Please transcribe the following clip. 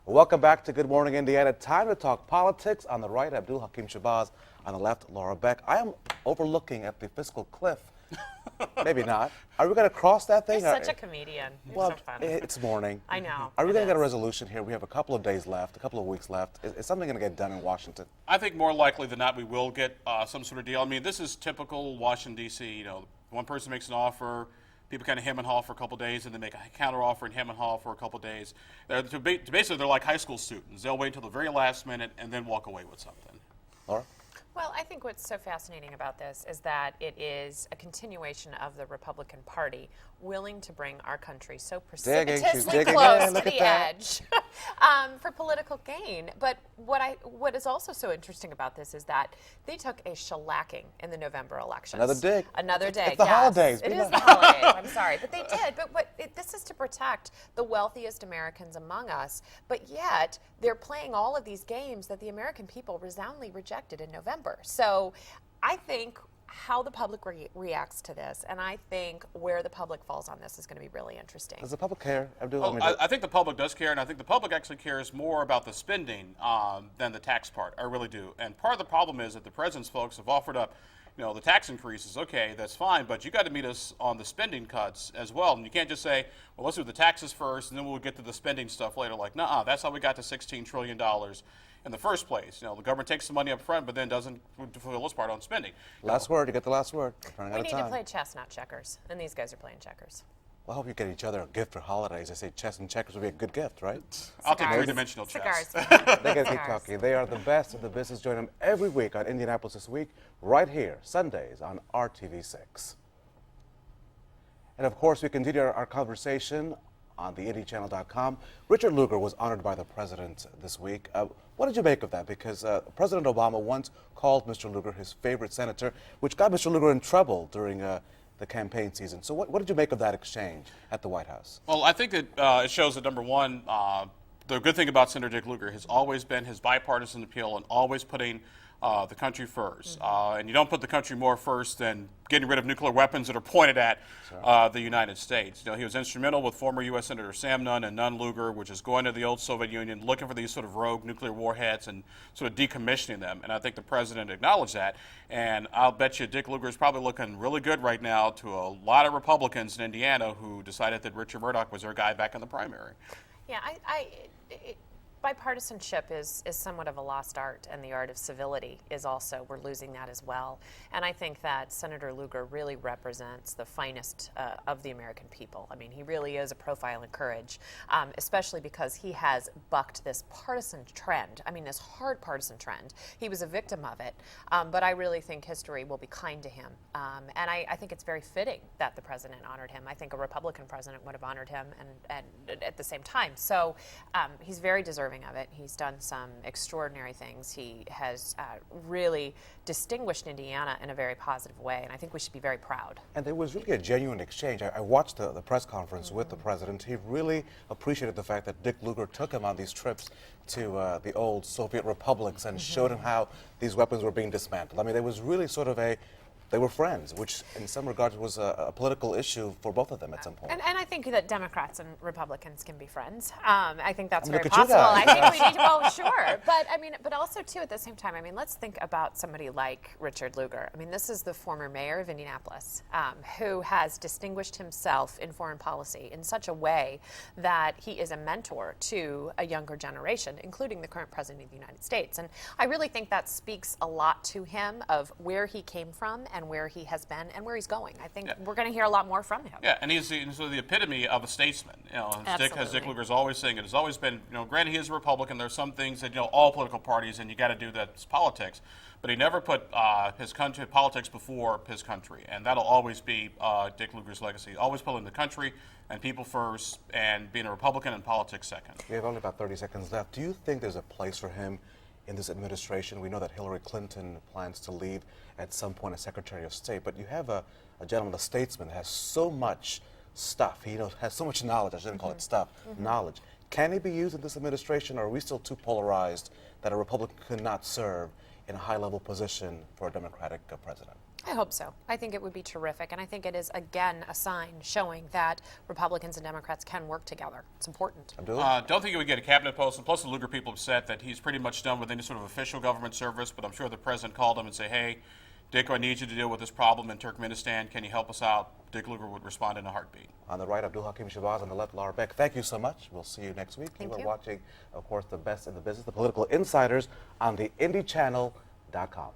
Welcome back to Good Morning Indiana. Time to talk politics. On the right, Abdul, Hakim-Shabazz. On the left, Lara, Beck. I am overlooking at the fiscal cliff. Maybe not. Are we going to cross that thing? You're such a comedian. You're so funny. It's morning. I know. Are we going to get a resolution here? We have a couple of days left, a couple of weeks left. Is something going to get done in Washington? I think more likely than not we will get some sort of deal. I mean, this is typical Washington, D.C. You know, one person makes an offer, people kind of hem and haw for a couple of days, and then make a counter offer and hem and haw for a couple of days. Basically, they're like high school students. They'll wait until the very last minute and then walk away with something. Laura? Well, I think what's so fascinating about this is that it is a continuation of the Republican Party willing to bring our country so precipitously close to the edge for political gain. But what is also so interesting about this is that they took a shellacking in the November elections. Another dig. Another day. It's the holidays. It is the holidays. I'm sorry. But they did. But this is to protect the wealthiest Americans among us. But yet, they're playing all of these games that the American people resoundingly rejected in November. So I think how the public reacts to this, and I think where the public falls on this is going to be really interesting. Does the public care, Abdul? Well, I think the public does care, and I think the public actually cares more about the spending than the tax part. I really do. And part of the problem is that the president's folks have offered up, you know, the tax increases. Okay, that's fine, but you got to meet us on the spending cuts as well. And you can't just say, well, let's do the taxes first, and then we'll get to the spending stuff later. Like, nah, that's how we got to $16 trillion. In the first place. You know, the government takes the money up front, but then doesn't, for the most part, on spending. Last word. You get the last word. We need to play chess, not checkers. And these guys are playing checkers. Well, I hope you get each other a gift for holidays. I say chess and checkers would be a good gift, right? I'll take three-dimensional chess. They got to keep talking. They are the best in the business. Join them every week on Indianapolis This Week, right here, Sundays on RTV6. And, of course, we continue our conversation on the IndyChannel.com. Richard Lugar was honored by the president this week. What did you make of that? Because President Obama once called Mr. Lugar his favorite senator, which got Mr. Lugar in trouble during the campaign season. So what did you make of that exchange at the White House? Well, I think that it shows that, number one, the good thing about Senator Dick Lugar has always been his bipartisan appeal and always putting the country first. And you don't put the country more first than getting rid of nuclear weapons that are pointed at the United States. You know, he was instrumental with former U.S. Senator Sam Nunn and Nunn Lugar, which is going to the old Soviet Union, looking for these sort of rogue nuclear warheads and sort of decommissioning them. And I think the president acknowledged that. And I'll bet you Dick Lugar is probably looking really good right now to a lot of Republicans in Indiana who decided that Richard Murdoch was their guy back in the primary. Yeah, bipartisanship is somewhat of a lost art, and the art of civility is also, we're losing that as well. And I think that Senator Lugar really represents the finest of the American people. I mean, he really is a profile in courage, especially because he has bucked this partisan trend. I mean, this hard partisan trend. He was a victim of it, but I really think history will be kind to him. And I think it's very fitting that the president honored him. I think a Republican president would have honored him and at the same time. So he's very deserving of it. He's done some extraordinary things. He has really distinguished Indiana in a very positive way, and I think we should be very proud. And there was really a genuine exchange. I watched the press conference with the president. He really appreciated the fact that Dick Lugar took him on these trips to the old Soviet republics and showed him how these weapons were being dismantled. I mean, there was really sort of they were friends, which in some regards was a political issue for both of them at some point. And I think that Democrats and Republicans can be friends. I think that's very possible. I think we need to, well, sure. But I mean, but also too at the same time, I mean, let's think about somebody like Richard Lugar. I mean, this is the former mayor of Indianapolis who has distinguished himself in foreign policy in such a way that he is a mentor to a younger generation, including the current president of the United States. And I really think that speaks a lot to him of where he came from and where he has been and where he's going. I think we're going to hear a lot more from him. Yeah, and he's sort of the epitome of a statesman. You know, as Dick Lugar is always saying, it has always been, you know, granted he is a Republican, there's some things that, you know, all political parties, and you got to do that's politics, but he never put his country politics before his country, and that'll always be Dick Lugar's legacy. Always putting the country and people first, and being a Republican and politics second. We have only about 30 seconds left. Do you think there's a place for him in this administration? We know that Hillary Clinton plans to leave at some point as Secretary of State, but you have a gentleman, a statesman, that has so much stuff. He has so much knowledge. I shouldn't call it stuff, knowledge. Can he be used in this administration, or are we still too polarized that a Republican could not serve in a high-level position for a Democratic president? I hope so. I think it would be terrific, and I think it is, again, a sign showing that Republicans and Democrats can work together. It's important. Abdul? Don't think he would get a cabinet post, and plus the Lugar people have said that he's pretty much done with any sort of official government service, but I'm sure the president called him and say, hey, Dick, I need you to deal with this problem in Turkmenistan. Can you help us out? Dick Lugar would respond in a heartbeat. On the right, Abdul Hakim-Shabazz. On the left, Lara Beck. Thank you so much. We'll see you next week. Thank you you. are watching, of course, the best in the business, the political insiders on the IndyChannel.com.